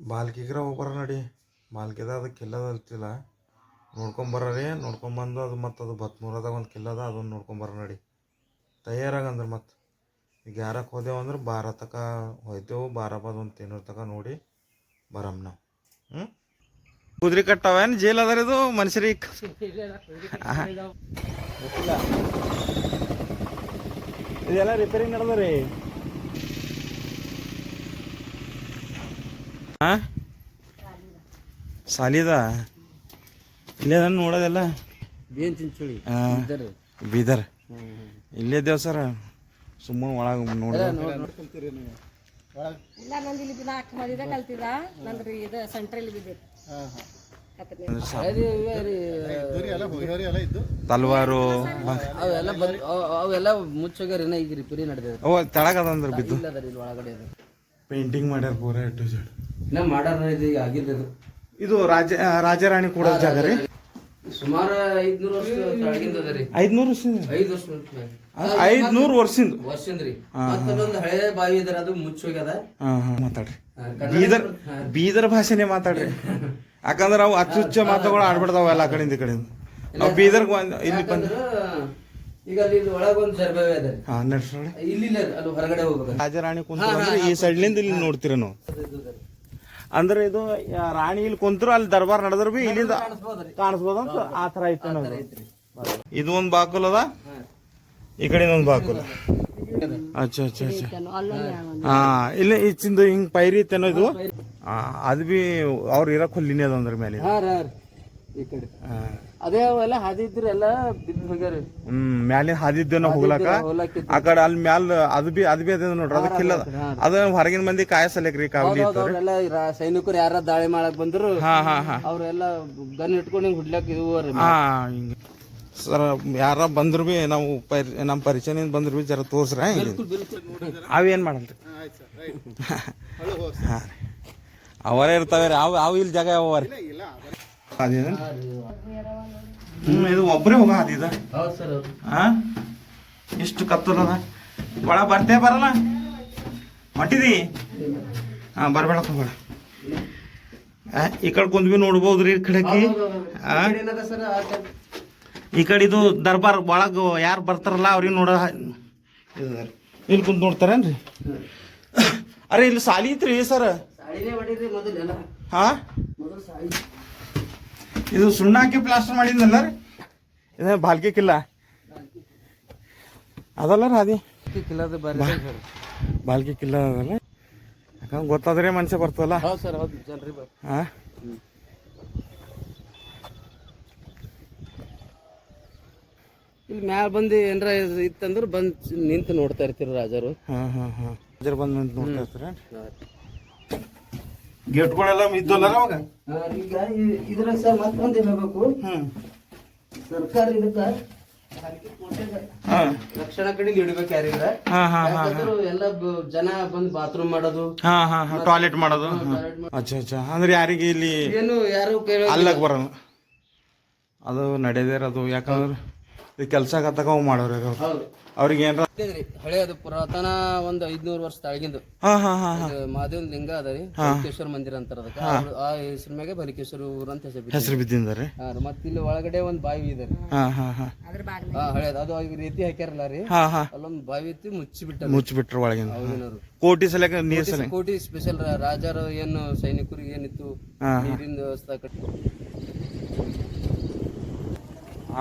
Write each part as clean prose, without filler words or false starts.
ಬಾಲ್ಕಿಗ್ರ ಹೋಗ್ಬರ ನಡಿ. ಬಾಲ್ಕಿದ ಅದು ಕಿಲ್ಲದ ಇರ್ತಿಲ್ಲ, ನೋಡ್ಕೊಂಬರ್ರಿ. ನೋಡ್ಕೊಂಬಂದು ಅದು ಮತ್ತು ಅದು ಬತ್ಮೂರದಾಗ ಒಂದು ಕಿಲ್ಲದ ಅದನ್ನು ನೋಡ್ಕೊಂಬರ ನಡಿ. ತಯಾರಾಗಂದ್ರೆ ಮತ್ತು ಈಗ ಯಾರಕ್ಕೆ ಹೋದೆವು ಅಂದ್ರೆ 12 ತಕ ಹೋಯ್ತೇವು. 12 ಬಾದ್ ಒಂದು ತಿನ್ನೋರ್ ತಕ ನೋಡಿ ಬರಮ್ ನಾವು. ಕುದುರೆ ಕಟ್ಟವೇನು ಜೇಲ್ ಅದಾರ ಇದು ಮನುಷ್ಯರಿಗೆ? ಇದೆಲ್ಲ ರಿಪೇರಿಂಗ್ ನಡೆದ ರೀ. ಹಾಂ ಸಾಲಿದ ಇಲ್ಲೇ ನೋಡೋದೆಲ್ಲ ಹಾಂ ಬೀದರ್ ಇಲ್ಲೇ ಇದ್ದೇವೆ ಸರ್. ಸುಮ್ಮನೆ ಒಳಗೆ ನೋಡಿ ತಲ್ವಾರು ಅವೆಲ್ಲ ಮುಚ್ಚೋಗ್ಯಾರ. ಈಗ ರಿಪೇರಿ ನಡೆದ ಓ ತಳಗದಂದ್ರೆ ಬಿದ್ದು ಪೇಂಟಿಂಗ್ ಮಾಡ್ಯಾರ ಪೂರ ಎ ಟು ಝೆಡ್. ಮಾಡ್ಯಾರ ಇದು ಆಗಿದ್ದು. ಇದು ರಾಜಾರಾಣಿ ಕೂಡ ಜಾಗ ರೀ. ಸುಮಾರು 500 ವರ್ಷ ಕೆಳಗಿಂದ ಅದ ರೀ. 500 ವರ್ಷದಿಂದ 500 ವರ್ಷದಿಂದ ರೀ. ಮತ್ತೊಂದು ಹಳೆ ಬಾವಿ ಇದಾರೆ, ಅದು ಮುಚ್ಚೋಗ್ಯದ. ಮಾತಾಡ್ರಿ ಬೀದರ್ ಭಾಷೆನೇ ಮಾತಾಡ್ರಿ. ಯಾಕಂದ್ರೆ ಅವು ಅಚ್ಚುಚ್ಚ ಮಾತುಗಳು ಆಡ್ಬಿಡ್ತಾವ ಎಲ್ಲ ಕಡೆಯಿಂದ ಈ ಕಡೆಯಿಂದ. ನಾವು ಬೀದರ್ ಇಲ್ಲಿ ಬಂದ ಈಗ ಅಲ್ಲಿ ಒಳಗೆ ಒಂದು ಜರ್ಬಾವಿ ಅದ. ಇಲ್ಲಿ ಅಲ್ಲಿ ಹೊರಗಡೆ ಹೋಗ್ಬೇಕು. ರಾಜಾರಾಣಿ ಕುಂತ ಈ ಸೈಡ್ಲಿಂದ ಇಲ್ಲಿ ನೋಡ್ತೀರ ನಾವು. ಅಂದ್ರೆ ಇದು ರಾಣಿ ಇಲ್ಲಿ ಕುಂತರು ಅಲ್ಲಿ ದರ್ಬಾರ್ ನಡೆದ್ರು ಬಿ ಇಲ್ಲಿಂದ ಕಾಣಿಸ್ಬೋದಂತ ಆ ತರ ಐತೆ. ಇದು ಒಂದು ಬಾಕುಲ್ ಅದ, ಈ ಕಡೆ ಒಂದು ಬಾಕುಲ್. ಅಚ್ಚಾ ಅಚ್ಚಾ ಅಚ್ಚಾ. ಹಾ ಇಲ್ಲಿ ಇಚ್ಚಿಂದು ಹಿಂಗ್ ಪೈರಿ ಇತ್ತೇನೋ ಇದು. ಅದು ಬಿ ಅವ್ರು ಇರಕ್ ಹೊಲ್ಲಿನಿ ಅದ ಅಂದ್ರ ಮೇಲೆ. ಅದೇ ಅವೆಲ್ಲ ಹಾದಿದ್ರು ಎಲ್ಲ ಬಿದ್ದು ಹೋಗ್ಯಾರ. ಮ್ಯಾಲಿನ ಹಾದಿದ್ದೇನೋ ಹೋಗ್ಲಾಕ. ಆ ಕಡೆ ಅಲ್ಲಿ ಮ್ಯಾಲ ಅದು ಬಿ ಅದ ನೋಡ್ರಿ. ಅದಕ್ಕಿಲ್ಲ ಅದ ಹೊರಗಿನ ಮಂದಿ ಕಾಯಸಲೇಕ್ರಿ ಕಾವಲಿ ಸೈನಿಕರು ಯಾರ ದಾಳಿ ಮಾಡಕ್ ಬಂದ್ರು. ಅವ್ರೆಲ್ಲ ಗನ್ ಇಟ್ಕೊಂಡು ಹಿಂಗ್ ಹುಡ್ಲಾಕ್ ಹಿಂಗ ಸರ್ ಯಾರ ಬಂದ್ರು ಬಿ ನಾವು ನಮ್ಮ ಪರಿಚಯದಿಂದ ಬಂದ್ರು ಬಿ ಜರ ತೋರ್ಸ್ರ. ಅವೇನ್ ಮಾಡಲ್ರಿ ಹಾ ರೀ, ಅವರೇ ಇರ್ತಾವೆ ರೀ. ಅವು ಇಲ್ಲಿ ಜಾಗ ಯಾವ ರೀ ಅದೇನ. ಇದು ಒಬ್ಬರೇ ಹೋಗ ಅದಿದ. ಎಷ್ಟು ಕತ್ತಲದ ಒಳ ಬರ್ತೇ ಬರಲ್ಲ ಹೊಂಟಿದಿ. ಬರ್ಬೇಡ ಹೋಗ್ಬೇಡ. ಈ ಕಡೆ ಕುಂದ್ ಬಿ ನೋಡ್ಬೋದ್ರಿ ಕಡೆಕಿ. ಈ ಕಡೆ ಇದು ದರ್ಬಾರ್ ಒಳಗ ಯಾರು ಬರ್ತಾರಲ್ಲ ಅವ್ರಿಗೆ ನೋಡ ಇಲ್ಲಿ ಕುಂತ್ ನೋಡ್ತಾರೇನ್ರಿ. ಅರೆ ಇಲ್ಲಿ ಸಾಲಿ ಐತ್ರಿ ಸರ್. ಹಾ ಇದು ಸುಣ್ಣ ಹಾಕಿ ಪ್ಲಾಸ್ಟರ್ ಮಾಡಿದ್ನಲ್ಲ ರೀ. ಇದೇ ಬಾಲ್ಕಿ ಕಿಲ್ಲ ಅದಲ್ಲ ರೀ. ಅದೇ ಬಾಲ್ಕಿ ಕಿಲ್ಲ ಅದಲ್ಲ. ಯಾಕಂದ್ರೆ ಗೊತ್ತಾದ್ರೆ ಮನುಷ್ಯ ಬರ್ತಲ್ಲ. ಹಾ ಇಲ್ಲಿ ಮ್ಯಾಲ ಬಂದು ಏನ್ರ ಇತ್ತಂದ್ರೆ ಬಂದ್ ನಿಂತು ನೋಡ್ತಾ ಇರ್ತೀರ ರಾಜರು. ರಾಜರು ಬಂದ್ ನಿಂತು ನೋಡ್ತಾ ಇರ್ತೀರ. ಗೇಟ್ಗಳೆಲ್ಲ ಇದ್ದಲ್ಲ ಅವಾಗ. ಈಗ ಇದ್ರಾಗ ಸರ್ ಮತ್ತೊಂದು ಹೇಳ್ಬೇಕು. ಸರ್ಕಾರ ಇದಕ್ಕ ರಕ್ಷಣಾ ಕಡೆ ಇಡ್ಬೇಕು. ಯಾರಿಲ್ಲ ಎಲ್ಲ ಜನ ಬಂದು ಬಾತ್ರೂಮ್ ಮಾಡೋದು, ಟಾಯ್ಲೆಟ್ ಮಾಡೋದು. ಅಚ್ಚಾ ಅಚ್ಚಾ. ಅಂದ್ರೆ ಯಾರಿಗೆ ಇಲ್ಲಿ ಏನು ಯಾರು ಅಲ್ಲಕ್ ಬರೋದು ಅದು ನಡೆದೇರ ಅದು. ಯಾಕಂದ್ರೆ ಇದು ಕೆಲಸ ಕತ್ತಕ ಮಾಡೋರು ಅವ್ರಿಗೆ ಏನ್ರ ಹಳೆಯದು ಪುರಾತನ ಒಂದು 500 ವರ್ಷ ತಾಳಗಿಂದು ಮಹಾದೇವನ ಲಿಂಗ ಅದ ರೀ. ಬಲಿಕೇಶ್ವರ ಮಂದಿರ ಅಂತಾರ ಅದಕ್ಕೆ. ಆ ಹೆಸರು ಮ್ಯಾಗೆ ಬಲಿಕೇಶ್ವರ ಊರು ಅಂತ ಹೆಸರು ಬಿದ್ದಿಂದ ರೀ. ಮತ್ತೆ ಇಲ್ಲಿ ಒಳಗಡೆ ಒಂದ್ ಬಾವಿ ಇದೆ ರೀ. ಹಳೇದು ಅದು ರೀತಿ ಹಾಕ್ಯಾರಲ್ಲ ರೀ. ಅಲ್ಲೊಂದ್ ಬಾವಿ ಇತ್ತು, ಮುಚ್ಚಿಬಿಟ್ರು ಒಳಗಿನ. ಕೋಟಿ ಸಲಕ ನೀರ್ ಸಲ ಕೋಟಿ ಸ್ಪೆಷಲ್ ರಾಜರು ಏನು ಸೈನಿಕರಿಗೆ ಏನಿತ್ತು ನೀರಿನ ವ್ಯವಸ್ಥೆ ಕಟ್ಟಿ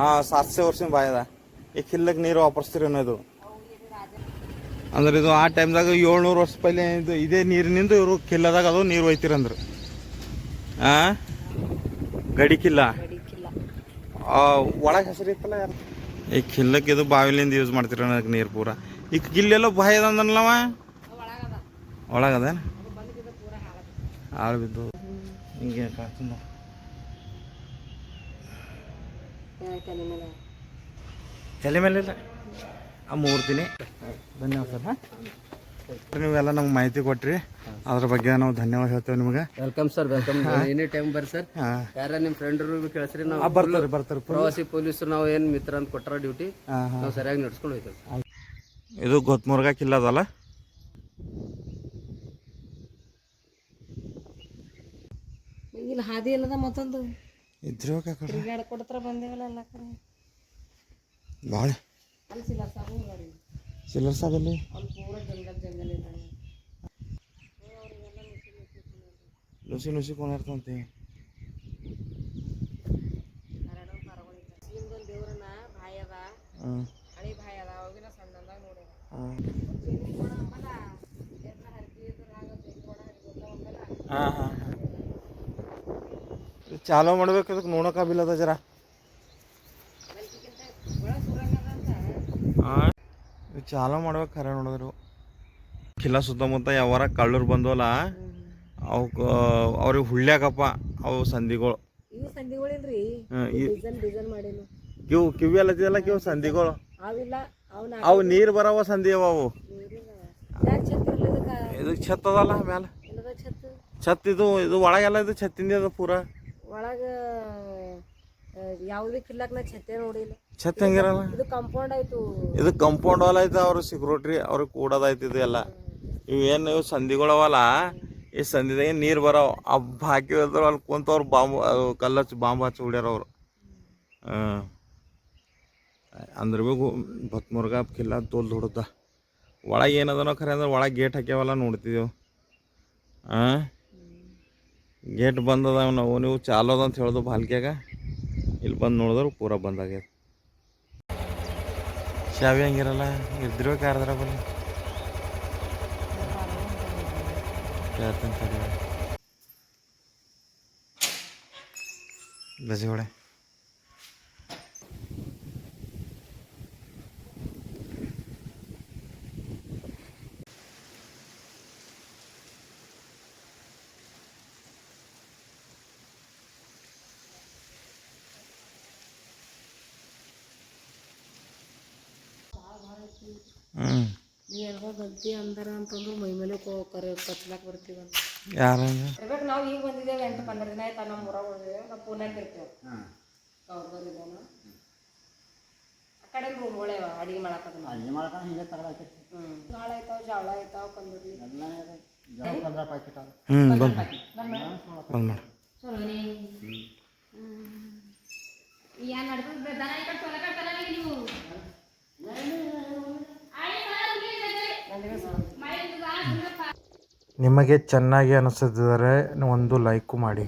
700 ವರ್ಷದ ಬಾಯಿ ಅದ. ಈ ಕಿಲ್ಲಕ್ಕೆ ನೀರು ವಾಪರಿಸ್ತೀರಿ ಅನ್ನೋದು. ಅಂದ್ರೆ ಇದು ಆ ಟೈಮ್ದಾಗ 700 ವರ್ಷ ಪೈಲೆ ಇದು ಇದೇ ನೀರಿನಿಂದ ಇವರು ಕಿಲ್ಲದಾಗ ಅದು ನೀರು ಒಯ್ತಿರಂದ್ರು. ಗಡಿ ಕಿಲ್ಲ ಒಳಗೆ ಹೆಸರು ಇತ್ತಲ್ಲ ಯಾರು. ಈ ಕಿಲ್ಲಕ್ಕೆ ಇದು ಬಾವಿಲಿಂದ ಯೂಸ್ ಮಾಡ್ತಿರ ಅದಕ್ಕೆ ನೀರು ಪೂರ. ಈಗ ಕಿಲ್ಲೆಲ್ಲ ಬಾಯಿ ಅದ ಅಂದನಲ್ಲವ ಒಳಗದ ಹಾಳು ಬಿದ್ದು ಹಿಂಗೆ ಕಾಡ್ತು. ತಲೆ ಮೇಲೆ ಇಲ್ಲ ಆ ಮೂರ್ತಿನಿ. ಧನ್ಯವಾದ ಸರ್. ನೀವೆಲ್ಲ ನಮ್ಗೆ ಮಾಹಿತಿ ಕೊಟ್ರಿ, ಅದ್ರ ಬಗ್ಗೆ ನಾವು ಧನ್ಯವಾದ ಹೇಳ್ತೇವೆ ನಿಮಗೆ. Welcome sir, welcome. Any time ಬರ್ರಿ ಸರ್. ಯಾರ ನಿಮ್ಮ ಫ್ರೆಂಡ್ರು ಕೇಳಿಸ್ರಿ, ನಾವು ಬರ್ತಾರೆ. ಪ್ರವಾಸಿ ಪೊಲೀಸರು ನಾವು ಏನು ಮಿತ್ರ ಅಂತ ಕೊಟ್ಟಾರ ಡ್ಯೂಟಿ, ನಾವು ಸರಿಯಾಗಿ ನಡ್ಸ್ಕೊಂಡು ಹೋಗ್ತೇವೆ. ಇದು ಗೊತ್ಮುರ್ಗ ಕಿಲ್ಲ ಅದಲ್ಲ. ಇಲ್ಲಿ ಹಾದಿ ಇಲ್ಲದ ಮತ್ತೊಂದು ಇದ್ರು ಕಡೆ ತಿರುಗಾಡ ಕೊಡ್ತಾರ ಬಂದೇವಲ್ಲ ಎಲ್ಲ ಕಡೆ ಭಾಳ ಅಲ್ಲಿ ಸಿಲ್ಲ ಸಾಬು ಗಾಡಿ ಚಿಲ್ಲರ್ ಸಾಬಲ್ಲಿ ಅಲ್ಲಿ ಪೂರ ಜಂಗಲ್ ಇಲ್ಲ ನುಸಿ ನುಸಿ ಕೊಂಡಿರ್ತಂತೆ ನಿಮ್ದೊಂದು ದೇವ್ರನ ಬಾಯಿ ಅದ ಹಳಿ ಬಾಯಿ ಅದ ಅವಾಗಿನ ಸಣ್ಣದಾಗ ನೋಡ್ಯಾರ ಹಾಂ ಹಾಂ ಹಾಂ ಚಾಲೋ ಮಾಡ್ಬೇಕು ಅದಕ್ಕೆ ನೋಡೋಕ್ಕಾಗಿಲ್ಲದ ಜರ ಹಾಂ ಚಾಲೋ ಮಾಡ್ಬೇಕು ಖರೆ ನೋಡಿದ್ರು ಕಿಲ್ಲ ಸುತ್ತಮುತ್ತ ಯಾವಾರ ಕಳ್ಳರು ಬಂದವಲ್ಲ ಅವಕ್ಕೆ ಅವ್ರಿಗೆ ಹುಳ್ಳ್ಯಾಕಪ್ಪ ಅವು ಸಂದಿಗಳು ಇವು ಸಂಧಿಗಳಿಲ್ರಿ ಡಿಸೈನ್ ಮಾಡೇನು ಕಿವಿ ಅಲ್ಲತ್ತಿದಲ್ಲ ಕಿವು ಸಂದಿಗಳು ಅವಿಲ್ಲ ಅವನ ಅವು ನೀರು ಬರವ ಸಂದಿ ಅವ ಅವು ಯಾಕೆ ಛತ್ ಇರ್ಲಿ ಇದಕ್ಕೆ ಇದಕ್ಕೆ ಛತ್ ಅದಲ್ಲ ಮ್ಯಾಲ ಎಲ್ಲದ ಛತ್ ಛತ್ ಇದು ಒಳಗೆಲ್ಲ ಇದು ಛತ್ತಿಂದ ಅದು ಪೂರ ಒಳಗೆ ಯಾವುದೇ ಕಿಲ್ಲಕ್ ನಾ ಛತ್ತೇ ನೋಡಿಲ್ಲ ಛತ್ ಹೆಂಗಿರಲ್ಲ ಇದು ಕಾಂಪೌಂಡ್ ಆಯ್ತು ಇದು ಕಂಪೌಂಡ್ ವಾಲ್ ಐತೆ ಅವ್ರ ಸೆಕ್ಯೂರಿಟಿ ಅವ್ರಿಗೆ ಕೂಡೋದೈತಿ ಇದು ಎಲ್ಲ ಇವೇನು ಇವು ಸಂದಿಗಳವಲ್ಲ ಈ ಸಂದಿದಾಗ ನೀರು ಬರವ ಹಬ್ಬ ಹಾಕಿ ಹೋದ್ರು ಅಲ್ಲಿ ಕುಂತ ಅವ್ರು ಬಾಂಬ್ ಕಲ್ಲು ಹಚ್ಚಿ ಬಾಂಬ್ ಹಚ್ಚಿ ಹೊಡ್ಯಾರ ಅವರು ಅಂದ್ರೆ ಬೇಕು ಬತ್ಮುರ್ಗ ಕಿಲ್ಲ ತೋಲ್ ಹುಡುತ್ತ ಒಳಗೆ ಏನದನೋ ಖರೆ ಅಂದ್ರೆ ಒಳಗೆ ಗೇಟ್ ಹಾಕ್ಯಾವಲ್ಲ ನೋಡ್ತಿದ್ದೆವು ಗೇಟ್ ಬಂದದ ನಾವು ನೀವು ಚಾಲೋ ಅದ ಅಂತ ಹೇಳ್ದು ಬಾಲ್ಕ್ಯಾಗ ಇಲ್ಲಿ ಬಂದು ನೋಡಿದ್ರೆ ಪೂರ ಬಂದಾಗ್ಯದ ಶಾವಿ ಹಂಗಿರಲ್ಲ ಇದ್ರೂ ಕಾರ್ದ್ರ ಬಲ್ಲಿ ಬಜಿ ಹೊಡೆ ನೀವು ಎಲ್ಲ ಗಂತಿ ಅಂದಾರ ಅಂತಂದ್ರೆ ಮೈ ಮೇಲೆ ಕತ್ಲಾಕ್ ಬರ್ತೀವಂತ ಯಾರಂಗ ಇರ್ಬೇಕು ನಾವು ಈಗ ಬಂದಿದ್ದೇವೆ 8-15 ದಿನ ಆಯ್ತು ನಮ್ಮ ಊರಾಗ ಹೋಗಿದ್ದೇವೆ ನಾವು ಪೂನಾಗ ಇರ್ತೇವೆ ಅವ್ರು ಬಂದಿದ್ದಾನ ಆ ಕಡೆ ರೂಮ್ಗಳೇ ಅಡಿಗೆ ಮಾಡಕ್ಕೆ ನಾಳೆ ಆಯ್ತಾವ ಜವಳ ಆಯ್ತಾವ ಕಂದ್ರಿ ಬಂದ್ ಮಾಡಿ ನಿಮಗೆ ಚೆನ್ನಾಗಿ ಅನಿಸಿದರೆ ಒಂದು ಲೈಕ್ ಮಾಡಿ.